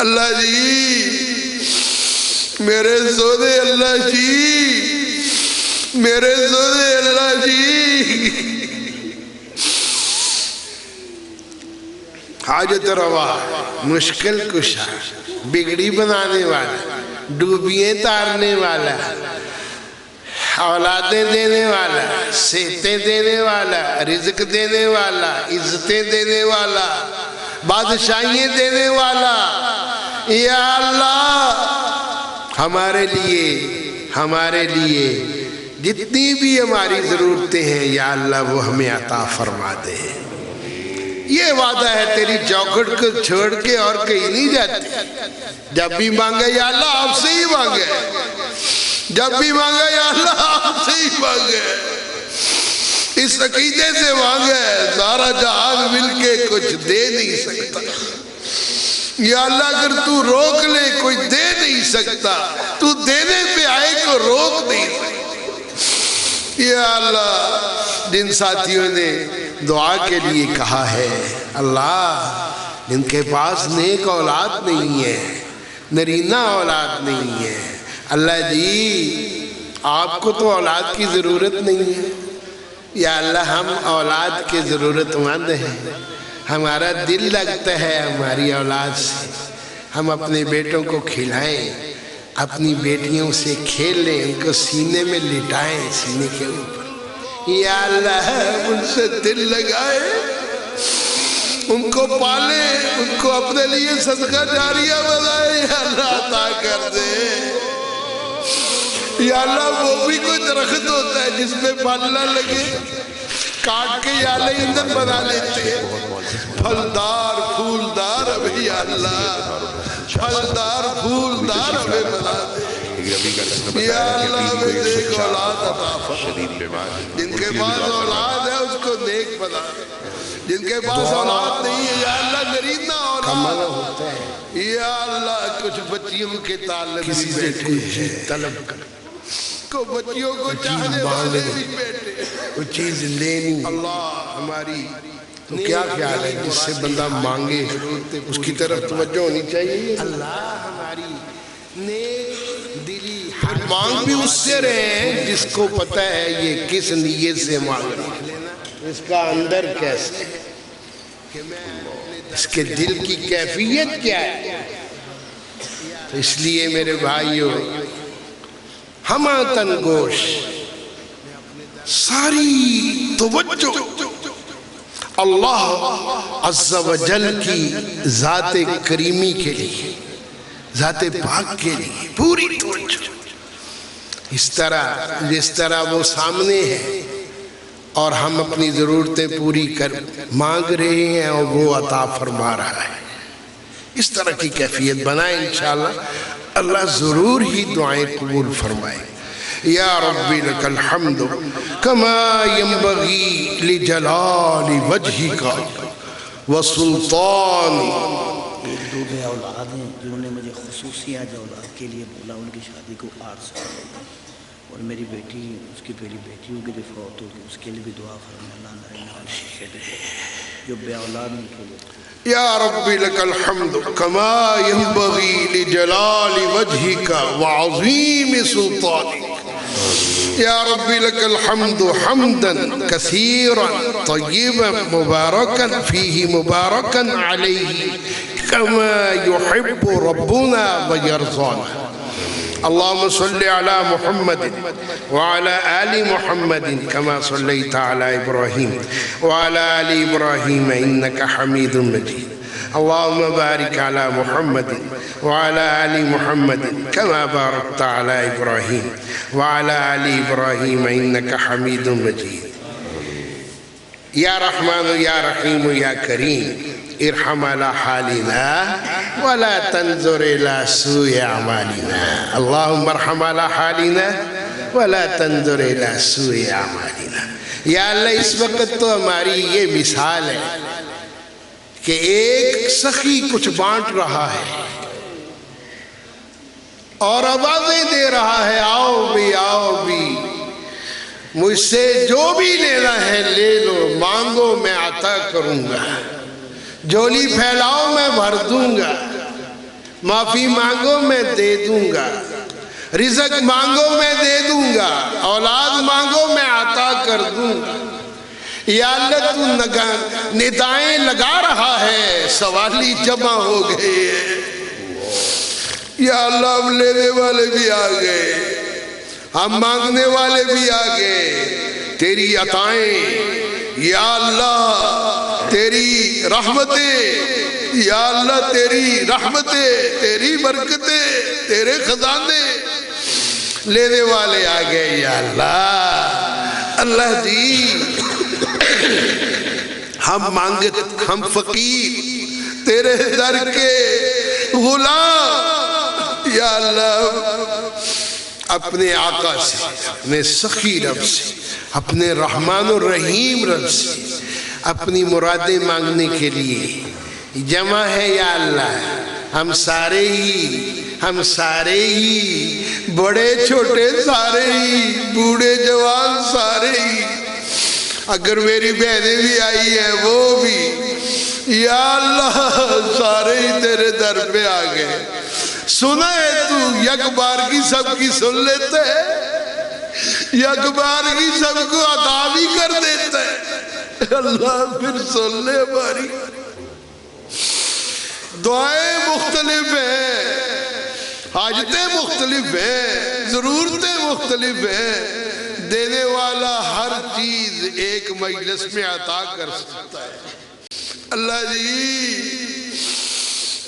اللہ جی میرے سودے اللہ جی، میرے سودے اللہ جی، حاجت روا، مشکل کشا، بگڑی بنانے والا، ڈوبیے تارنے والا، اولادیں دینے والا، صحتیں دینے والا، رزق دینے والا، عزتیں دینے والا، بادشاہییں دینے والا، یا اللہ ہمارے لیے جتنی بھی ہماری ضرورتیں ہیں یا اللہ وہ ہمیں عطا فرما دے۔ یہ وعدہ ہے تیری چوکھٹ کو چھوڑ کے اور کہیں نہیں جاتی۔ جب بھی مانگے یا اللہ آپ سے ہی مانگے، جب بھی مانگے یا اللہ آپ سے ہی مانگے، اس عقیدے سے مانگے سارا جہان مل کے کچھ دے نہیں سکتا۔ یا اللہ اگر تو روک لے کوئی دے نہیں سکتا، تو دینے پہ آئے کو روک نہیں سکتا۔ یا اللہ جن ساتھیوں نے دعا کے لیے کہا ہے، اللہ جن کے پاس نیک اولاد نہیں ہے، نرینہ اولاد نہیں ہے، اللہ جی آپ کو تو اولاد کی ضرورت نہیں ہے، یا اللہ ہم اولاد کے ضرورت مند ہیں، ہمارا دل لگتا ہے ہماری اولاد سے، ہم اپنے بیٹوں کو کھلائیں، اپنی بیٹیوں سے کھیل لیں، ان کو سینے میں لٹائیں، سینے کے اوپر، یا اللہ ان سے دل لگائے، ان کو پالیں، ان کو اپنے لیے صدقہ جاریہ بنائے، یا اللہ عطا کر دے۔ یا اللہ وہ بھی کوئی درخت ہوتا ہے جس میں پھل نہ لگے، کاٹ کے یا اللہ ایندھن بنا لیتے ہیں، پھلدار پھولدار ہمیں یا اللہ پھلدار پھولدار ہمیں بنا دے۔ یا اللہ ہمیں نیک اولاد عطا فرما، جن کے پاس اولاد ہے اس کو نیک بنا دے، جن کے پاس اولاد نہیں ہے یا اللہ نرینہ اولاد ہوتا ہے، یا اللہ کچھ بچیوں کے تعلق کسی سے کچھ طلب کر، کو بچیوں کو چاہنے والے بھی بیٹھے، کوئی چیز لینی، اللہ ہماری تو کیا خیال ہے جس سے بندہ مانگے اس کی طرف توجہ ہونی چاہیے۔ اللہ ہماری نیک دلی، پھر مانگ بھی اس سے رہے ہیں جس کو پتہ ہے یہ کس نیت سے مانگ رہا ہے، اس کا اندر کیسے ہے، اس کے دل کی کیفیت کیا ہے۔ تو اس لیے میرے بھائیوں ہمہ تنگوش ساری توجہ اللہ عز و جل کی ذات کریمی کے لیے، ذات پاک کے لیے پوری توجہ، اس طرح جس طرح وہ سامنے ہے اور ہم اپنی ضرورتیں پوری کر مانگ رہے ہیں اور وہ عطا فرما رہا ہے، اس طرح کی کیفیت بنائیں انشاءاللہ، اللہ ضرور ہی دعائیں قبول فرمائے۔ یا ربی لک الحمد کما ینبغی لجلال وجہک وسلطان۔ دو بے اولاد ہیں جنہوں نے مجھے خصوصی آج اولاد کے لیے بولا، ان کی شادی کو 8 سال ہو گئے، اور میری بیٹی اس کی پہلی بیٹیوں کی بھی فوت ہو گئی، اس کے لیے بھی دعا فرمانا جو بے اولاد ان کے لیے۔ یا ربی لک الحمد کما ینبغی لجلال وجہک وعظیم سلطانک۔ یا ربی لک الحمد حمدا کثیرا طیبا مبارکا فیہ مبارکا علیہ کما یحب ربنا ویرضانا۔ اللهم صل على محمد وعلى آل محمد كما صليت على إبراهيم وعلى آل إبراهيم إنك حميد مجيد۔ اللهم بارك على محمد وعلى آل محمد كما باركت على إبراهيم وعلى آل إبراهيم إنك حميد مجيد۔ يا رحمن يا رحيم يا كريم ارحم على حالنا ولا تنظر إلى سوء أعمالنا۔ اللهم ارحم على حالنا ولا تنظر إلى سوء أعمالنا۔ یا اللہ اس وقت تو ہماری یہ مثال ہے کہ ایک سخی کچھ بانٹ رہا ہے اور آوازیں دے رہا ہے، آؤ بھی مجھ سے جو بھی لینا ہے لے لو، مانگو میں عطا کروں گا، جولی پھیلاؤ میں بھر دوں گا، معافی مانگو میں دے دوں گا، رزق مانگو میں دے دوں گا، اولاد مانگو میں عطا کر دوں گا۔ یا اللہ تو ندائیں لگا رہا ہے، سوالی جمع ہو گئے ہیں۔ یا اللہ ہم لینے والے بھی آ گئے، ہم مانگنے والے بھی آ گئے، تیری عطائیں یا اللہ، تیری رحمتیں یا اللہ، تیری رحمتیں، تیری برکتیں، تیرے خزانے لینے والے آ گئے یا اللہ۔ اللہ جی ہم فقیر تیرے در کے غلام، یا اللہ اپنے آقا سے، اپنے سخی رب سے، اپنے رحمان الرحیم رب سے اپنی مرادیں مانگنے کے لیے جمع ہے یا اللہ۔ ہم سارے ہی بڑے چھوٹے سارے ہی، بوڑھے جوان سارے ہی، اگر میری بہنیں بھی آئی ہیں وہ بھی، یا اللہ سارے ہی تیرے در پہ آ گئے۔ سنا ہے تو یک بار کی سب کی سن لیتا ہے، یک بار کی سب کو عطا بھی کر دیتا ہے۔ اللہ پھر سن لے ہماری دعائیں مختلف ہیں، حاجتیں مختلف ہیں، ضرورتیں مختلف ہیں، دینے والا ہر چیز ایک مجلس میں عطا کر سکتا ہے۔ اللہ جی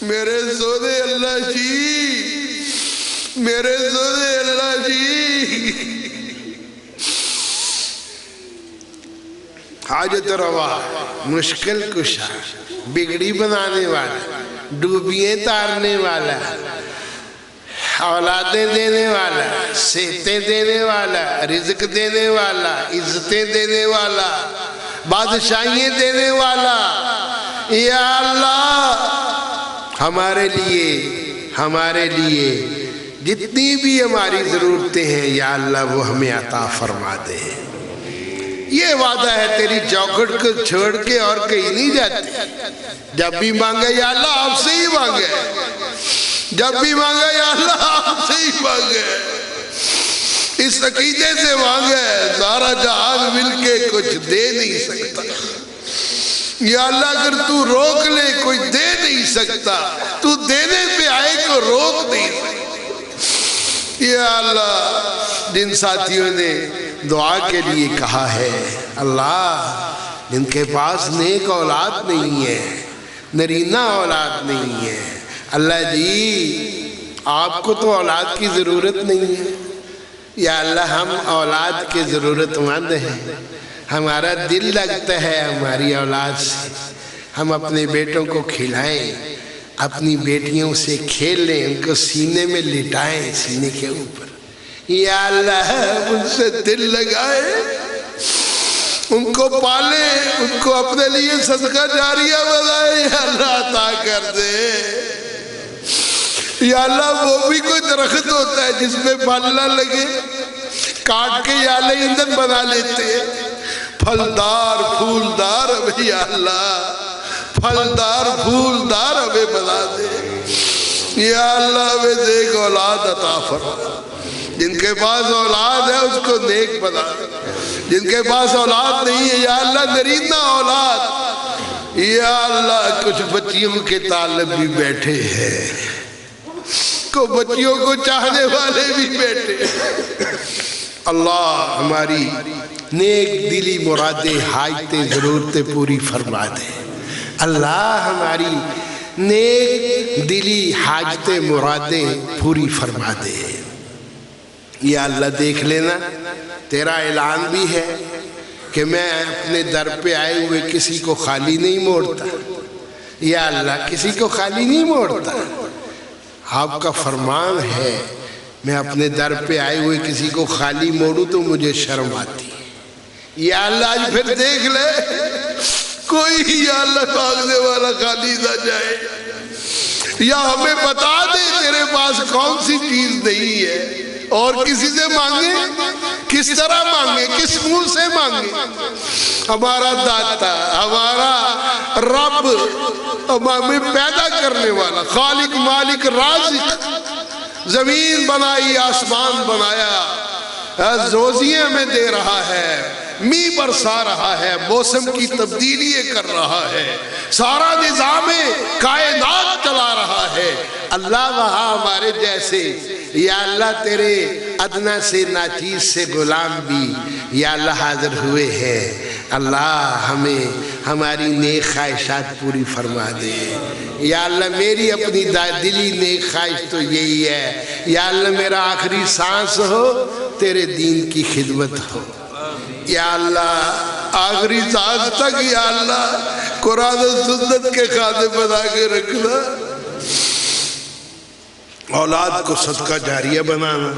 میرے سونے اللہ جی، میرے سونے اللہ جی، حاجت روا، مشکل کشا، بگڑی بنانے والا، ڈوبیاں تارنے والا، اولادیں دینے والا، صحتیں دینے والا، رزق دینے والا، عزتیں دینے والا، بادشاہییں دینے والا، یا اللہ ہمارے لیے جتنی بھی ہماری ضرورتیں ہیں یا اللہ وہ ہمیں عطا فرما دے۔ یہ وعدہ ہے تیری چوکھٹ کو چھوڑ کے اور کہیں نہیں جاتے۔ جب بھی مانگے یا اللہ آپ سے ہی مانگے، جب بھی مانگے یا اللہ آپ سے ہی مانگے، اس عقیدے سے مانگے سارا جہان مل کے کچھ دے نہیں سکتا۔ یا اللہ اگر تو روک لے کوئی دے نہیں سکتا، تو دینے پہ آئے کو روک نہیں سکتا۔ یا اللہ جن ساتھیوں نے دعا کے لیے کہا ہے، اللہ جن کے پاس نیک اولاد نہیں ہے، نرینہ اولاد نہیں ہے، اللہ جی آپ کو تو اولاد کی ضرورت نہیں ہے، یا اللہ ہم اولاد کے ضرورت مند ہیں، ہمارا دل لگتا ہے ہماری اولاد سے، ہم اپنے بیٹوں کو کھلائیں، اپنی بیٹیوں سے کھیل لیں، ان کو سینے میں لٹائیں، سینے کے اوپر، یا اللہ ان سے دل لگائے، ان کو پالے، ان کو اپنے لیے صدقہ جاریہ بنائے، یا اللہ عطا کر دے۔ یا اللہ وہ بھی کوئی درخت ہوتا ہے جس میں پھل نہ لگے، کاٹ کے یا اللہ ایندھن بنا لیتے ہیں، پھلدار پھولدار ہمیں یا اللہ، پھلدار پھولدار ہمیں بنا دے، یا اللہ ہمیں نیک اولاد عطا فرما۔ جن کے پاس اولاد ہے اس کو نیک بنا دے، جن کے پاس اولاد نہیں ہے یا اللہ نرینہ اولاد، یا اللہ کچھ بچیوں کے طالب بھی بیٹھے ہیں، کو بچیوں کو چاہنے والے بھی بیٹھے ہیں، اللہ ہماری نیک دلی مرادیں حاجتیں ضرورتیں پوری فرما دے، اللہ ہماری نیک دلی حاجتیں مرادیں پوری فرما دے۔ یا اللہ دیکھ لینا تیرا اعلان بھی ہے کہ میں اپنے در پہ آئے ہوئے کسی کو خالی نہیں موڑتا، یا اللہ کسی کو خالی نہیں موڑتا، آپ کا فرمان ہے میں اپنے در پہ آئے ہوئے کسی کو خالی موڑوں تو مجھے شرم آتی ہے۔ یا اللہ آج پھر دیکھ لے کوئی یا اللہ مانگنے والا خالی نہ جائے، یا ہمیں بتا دے تیرے پاس کون سی چیز نہیں ہے، اور کسی سے مانگے کس طرح مانگے, کس منہ سے مانگے. ہمارا داتا, ہمارا رب, ہمیں پیدا کرنے والا, خالق مالک رازق, زمین بنائی, آسمان بنایا, روزی ہمیں دے رہا ہے, می برسا رہا ہے, موسم کی تبدیلی کر رہا ہے, سارا نظام کائنات چلا رہا ہے. اللہ وہاں ہمارے جیسے, یا اللہ تیرے ادنا سے ناچیز سے غلام بھی یا اللہ حاضر ہوئے ہیں. اللہ ہمیں ہماری نیک خواہشات پوری فرما دے. یا اللہ میری اپنی دلی نیک خواہش تو یہی ہے, یا اللہ میرا آخری سانس ہو تیرے دین کی خدمت ہو. یا اللہ آخری سانس تک یا اللہ قرآن و سنت کے خادم بنا کے رکھنا. اولاد کو صدقہ جاریہ بنانا,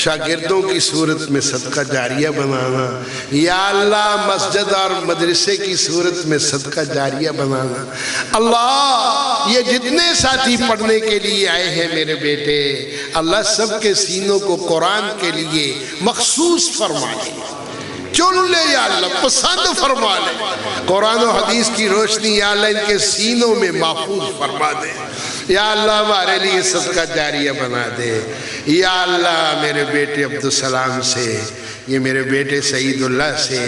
شاگردوں کی صورت میں صدقہ جاریہ بنانا. یا اللہ مسجد اور مدرسے کی صورت میں صدقہ جاریہ بنانا. اللہ یہ جتنے ساتھی پڑھنے کے لیے آئے ہیں میرے بیٹے, اللہ سب کے سینوں کو قرآن کے لیے مخصوص فرما لے, چن لے یا اللہ, پسند فرما لے. قرآن و حدیث کی روشنی یا اللہ ان کے سینوں میں محفوظ فرما دے. یا اللہ ہمارے لیے صدقہ جاریہ بنا دے. یا اللہ میرے بیٹے عبدالسلام سے, یہ میرے بیٹے سعید اللہ سے,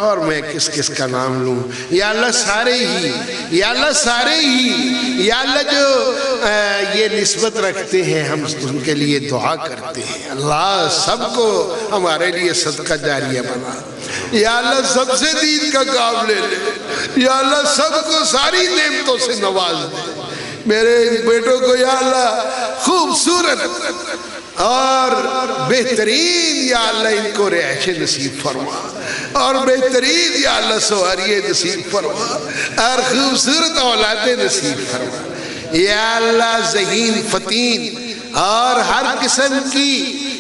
اور میں کس کس کا نام لوں, یا اللہ سارے ہی, یا اللہ سارے ہی, یا اللہ جو یہ نسبت رکھتے ہیں ہم ان کے لیے دعا کرتے ہیں. اللہ سب کو ہمارے لیے صدقہ جاریہ بنا. یا اللہ سب سے دین کا کام لے لے. یا اللہ سب کو ساری نعمتوں سے نواز دے. میرے بیٹوں کو یا اللہ خوبصورت اور بہترین یا اللہ ان کو رہائش نصیب فرما, اور بہترین یا اللہ سواری نصیب فرما, اور خوبصورت اولاد نصیب فرما. یا اللہ ذہین فتین اور ہر قسم کی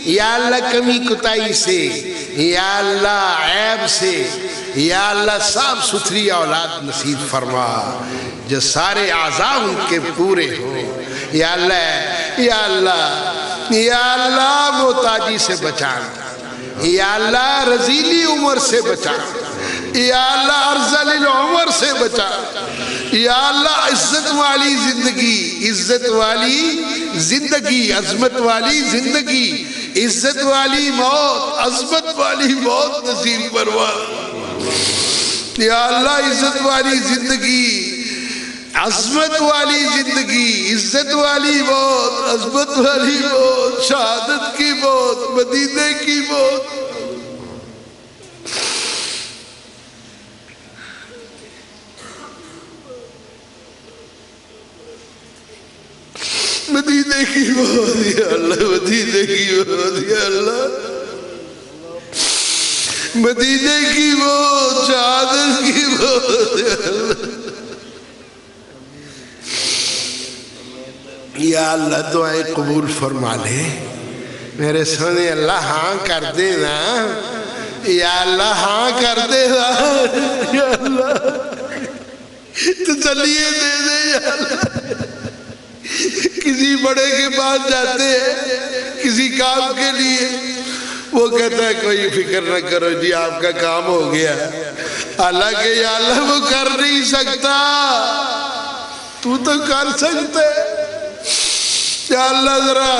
یا اللہ کمی کتائی سے, یا اللہ عیب سے, یا اللہ صاف ستھری اولاد نصیب فرما جو سارے اعضاء ان کے پورے ہوں. یا اللہ, یا اللہ, یا اللہ محتاجی سے بچانا. یا اللہ رزیلی عمر سے بچانا. یا اللہ ارذل العمر سے بچانا. یا اللہ عزت والی زندگی, عزت والی زندگی, عظمت والی زندگی, عزت والی موت, عظمت والی موت نصیب فرما. یا اللہ عزت والی زندگی, عظمت والی زندگی, عزت والی موت, عظمت والی موت, شہادت کی موت, مدینے کی موت. مدینے کی موت یا اللہ, مدینے کی موت یا اللہ, مدینے کی موت, شہادت کی موت یا اللہ. یا اللہ دعائیں قبول فرما لے میرے سونے اللہ, ہاں کر دے نا. یا اللہ ہاں کر دے نا. یا اللہ تسلیے دے دے. یا اللہ کسی بڑے کے پاس جاتے ہیں کسی کام کے لیے, وہ کہتا ہے کوئی فکر نہ کرو جی آپ کا کام ہو گیا. حالانکہ یا اللہ وہ کر نہیں سکتا, تو کر سکتے. یا اللہ ذرا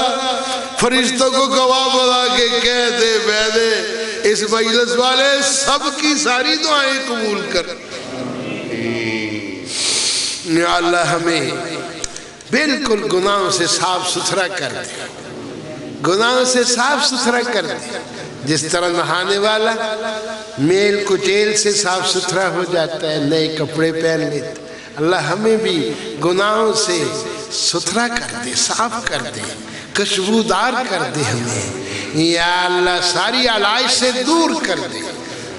فرشتوں کو گواہ بنا کے کہہ دے بہ دے اس مجلس والے سب کی ساری دعائیں قبول کر. یا اللہ ہمیں بالکل گناہوں سے صاف ستھرا کر دے, گناہوں سے صاف ستھرا کر دے. جس طرح نہانے والا میل کچیل سے صاف ستھرا ہو جاتا ہے, نئے کپڑے پہن لیتے, اللہ ہمیں بھی گناہوں سے ستھرا کر دے, صاف کر دے, خوشبودار کر دے ہمیں. یا اللہ ساری علائش سے دور کر دے,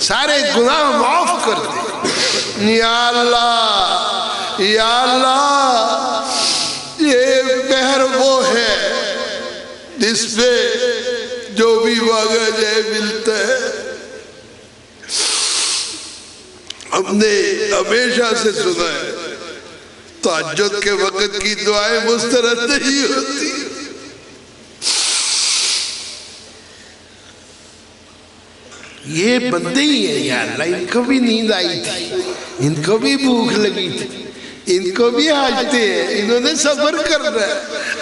سارے گناہ معاف کر دے. یا اللہ, یا اللہ یہ بحر وہ ہے جس پہ جو بھی مانگا جائے ملتا ہے. ہم نے ہمیشہ سے سنا ہے تہجد کے وقت کی دعائیں مسترد نہیں ہوتی. یہ بندے ہی ہیں یا اللہ، ان کو بھی نیند آئی تھی، ان کو بھی بھوک لگی تھی، ان کو بھی حاجتیں ہیں، انہوں نے سفر کرنا ہے،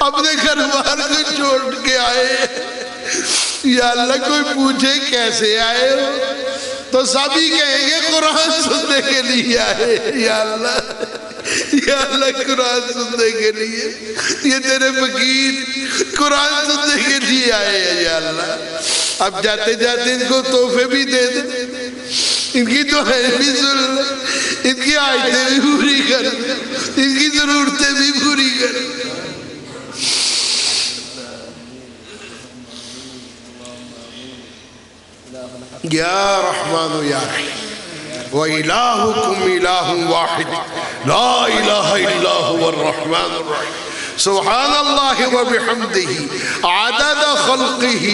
اپنے گھر بار کو چھوڑ کے آئے، یا اللہ کوئی پوچھے کیسے آئے ہو تو سبھی کہیں گے قرآن سننے کے لیے آئے، یا اللہ قرآن سننے کے لیے، یہ تیرے فقیر قرآن سننے کے لیے آئے ہیں یا اللہ۔ اب جاتے جاتے ان کو تحفے بھی دے دے، ان کی دعائیں بھی سن لے، ان کی آیتیں بھی پوری کر، ان کی ضرورتیں بھی پوری کر۔ یا رحمان یا رحیم وَإِلَٰهُكُمْ إِلَٰهٌ وَاحِدٌ لَا إِلَٰهَ إِلَّا هُوَ الرَّحْمَنُ الرَّحِيمُ سبحان اللہ وبحمدہ عدد خلقہ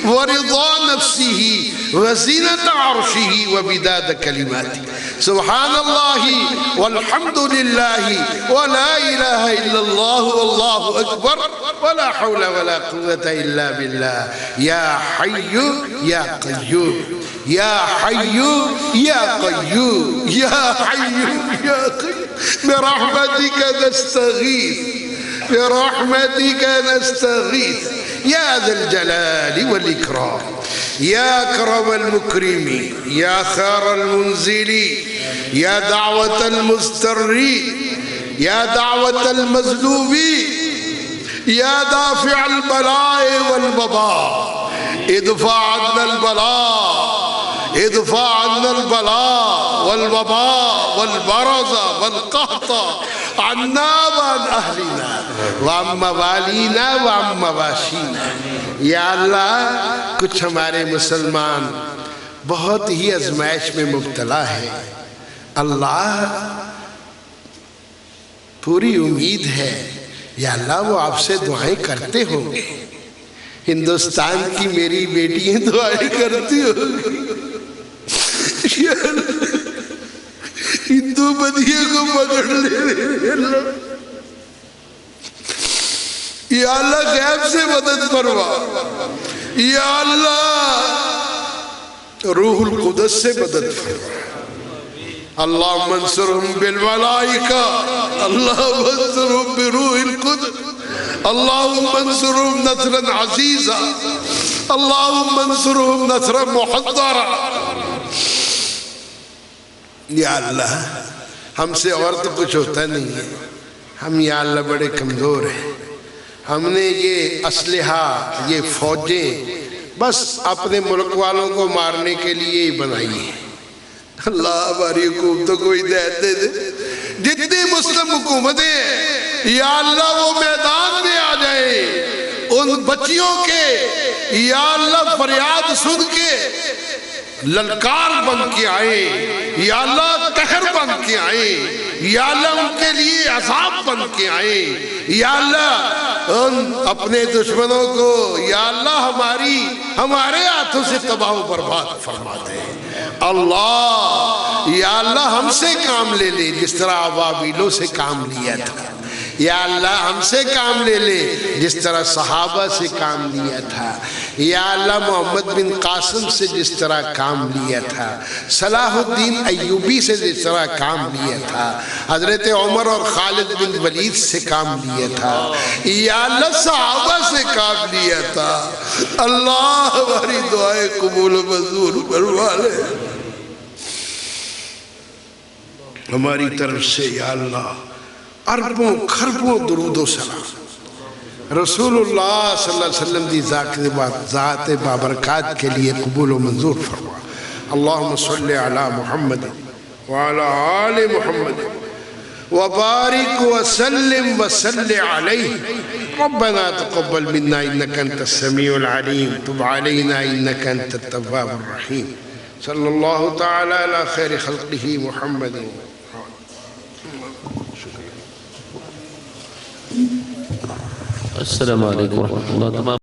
ورضا نفسہ وزینت عرشہ وبداد کلماتہ سبحان اللہ والحمد للہ ولا الہ الا اللہ واللہ اکبر ولا حول ولا قوة الا باللہ یا حی یا قیوم یا حی یا قیوم یا حی یا قیوم برحمتک نستغیث برحمتك نستغيث يا ذا الجلال والإكرام يا أكرم المكرمين يا خير المنزلين يا دعوة المسترين يا دعوة المظلومين يا دافع البلاء والوباء ادفع عنا البلاء ادفع عنا البلاء والوباء والبرز والقحط عنا وعن اہلنا وعن موالینا وعن مواشینا۔ یا اللہ کچھ ہمارے مسلمان بہت ہی ازمائش میں مبتلا ہے، اللہ پوری امید ہے یا اللہ وہ آپ سے دعائیں کرتے ہوں گے، ہندوستان کی میری بیٹیاں دعائیں کرتی ہوں گی، ہندو بدیے کو پکڑ لے اللہ، یا اللہ غیب سے مدد فرما، یا اللہ روح القدس سے مدد فرما، اللہم انصرہم بالملائکہ، اللہم انصرہم بروح القدس، اللہم انصرہم نصرا عزیزا، اللہم انصرہم نصرا محضرا۔ یا اللہ ہم سے اور تو کچھ ہوتا نہیں ہے، ہم یا اللہ بڑے کمزور ہیں، ہم نے یہ اسلحہ یہ فوجیں بس اپنے ملک والوں کو مارنے کے لیے ہی بنائی ہیں۔ اللہ ہماری حکومتوں کو ہدایت دے دے، جتنی مسلم حکومتیں ہیں یا اللہ وہ میدان میں آ جائیں، ان بچیوں کے یا اللہ فریاد سن کے للکار بن کے آئیں، یا اللہ قہر بن کے آئیں، یا اللہ ان کے لیے عذاب بن کے آئیں، یا اللہ ان اپنے دشمنوں کو یا اللہ ہمارے ہاتھوں سے تباہ و برباد فرما دے۔ اللہ یا اللہ ہم سے کام لے لے جس طرح ابابیلوں سے کام لیا تھا، یا اللہ ہم سے کام لے لے جس طرح صحابہ سے کام لیا تھا، یا اللہ محمد بن قاسم سے جس طرح کام لیا تھا، صلاح الدین ایوبی سے جس طرح کام لیا تھا، حضرت عمر اور خالد بن ولید سے کام لیا تھا، یا اللہ صحابہ سے کام لیا تھا۔ اللہ ہماری دعائیں قبول و منظور فرما لے، ہماری طرف سے یا اللہ اربوں خربوں درود و سلام رسول اللہ صلی اللہ علیہ وسلم دی ذات بابرکات کے لیے قبول و منظور فرما۔ اللہم صلی علی محمد وعلی آل محمد وبارک وسلم وصلی علیہ۔ ربنا تقبل منا انکا انت السمیع العلیم تب علینا انکا انت التواب الرحیم۔ صلی اللہ تعالی علی خیر خلقہ محمد۔ السلام علیکم ورحمۃ اللہ۔